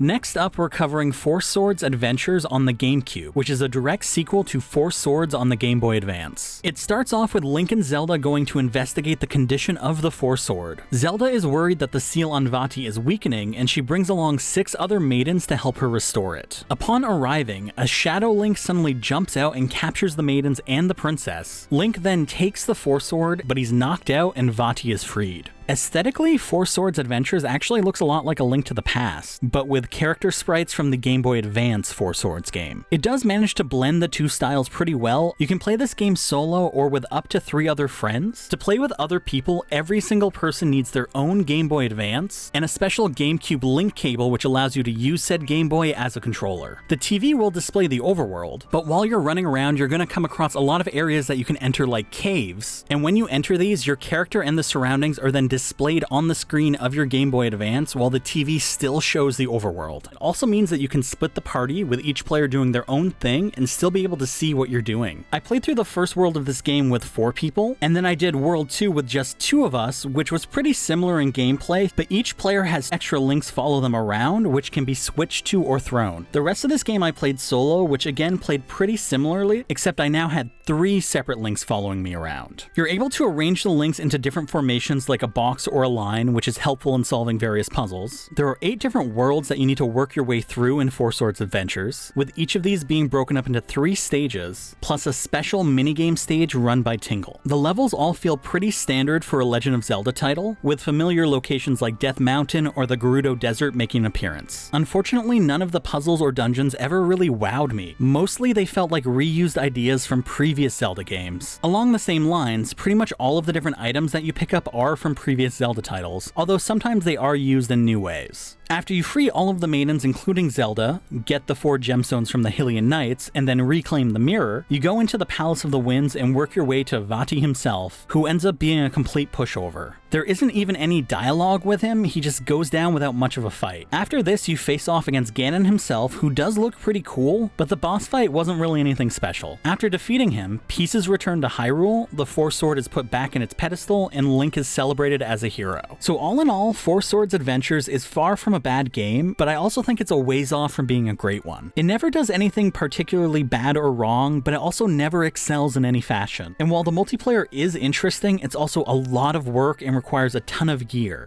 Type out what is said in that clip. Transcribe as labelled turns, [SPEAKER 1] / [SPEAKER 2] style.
[SPEAKER 1] Next up, we're covering Four Swords Adventures on the GameCube, which is a direct sequel to Four Swords on the Game Boy Advance. It starts off with Link and Zelda going to investigate the condition of the Four Sword. Zelda is worried that the seal on Vati is weakening, and she brings along 6 other maidens to help her restore it. Upon arriving, a Shadow Link suddenly jumps out and captures the maidens and the princess. Link then takes the Four Sword, but he's knocked out and Vati is freed. Aesthetically, Four Swords Adventures actually looks a lot like A Link to the Past, but with character sprites from the Game Boy Advance Four Swords game. It does manage to blend the two styles pretty well. You can play this game solo or with up to 3 other friends. To play with other people, every single person needs their own Game Boy Advance and a special GameCube link cable which allows you to use said Game Boy as a controller. The TV will display the overworld, but while you're running around, you're going to come across a lot of areas that you can enter like caves, and when you enter these, your character and the surroundings are then displayed on the screen of your Game Boy Advance while the TV still shows the overworld. It also means that you can split the party with each player doing their own thing and still be able to see what you're doing. I played through the first world of this game with 4 people, and then I did World 2 with just 2 of us, which was pretty similar in gameplay, but each player has extra links follow them around, which can be switched to or thrown. The rest of this game I played solo, which again played pretty similarly, except I now had 3 separate links following me around. You're able to arrange the links into different formations like a box or a line, which is helpful in solving various puzzles. There are 8 different worlds that you need to work your way through in Four Swords Adventures, with each of these being broken up into 3 stages, plus a special minigame stage run by Tingle. The levels all feel pretty standard for a Legend of Zelda title, with familiar locations like Death Mountain or the Gerudo Desert making an appearance. Unfortunately, none of the puzzles or dungeons ever really wowed me. Mostly they felt like reused ideas from previous Zelda games. Along the same lines, pretty much all of the different items that you pick up are from previous Zelda titles, although sometimes they are used in new ways. After you free all of the maidens, including Zelda, get the 4 gemstones from the Hylian Knights, and then reclaim the mirror, you go into the Palace of the Winds and work your way to Vati himself, who ends up being a complete pushover. There isn't even any dialogue with him, he just goes down without much of a fight. After this, you face off against Ganon himself, who does look pretty cool, but the boss fight wasn't really anything special. After defeating him, pieces return to Hyrule, the Four Sword is put back in its pedestal, and Link is celebrated as a hero. So all in all, Four Swords Adventures is far from a bad game, but I also think it's a ways off from being a great one. It never does anything particularly bad or wrong, but it also never excels in any fashion. And while the multiplayer is interesting, it's also a lot of work and requires a ton of gear.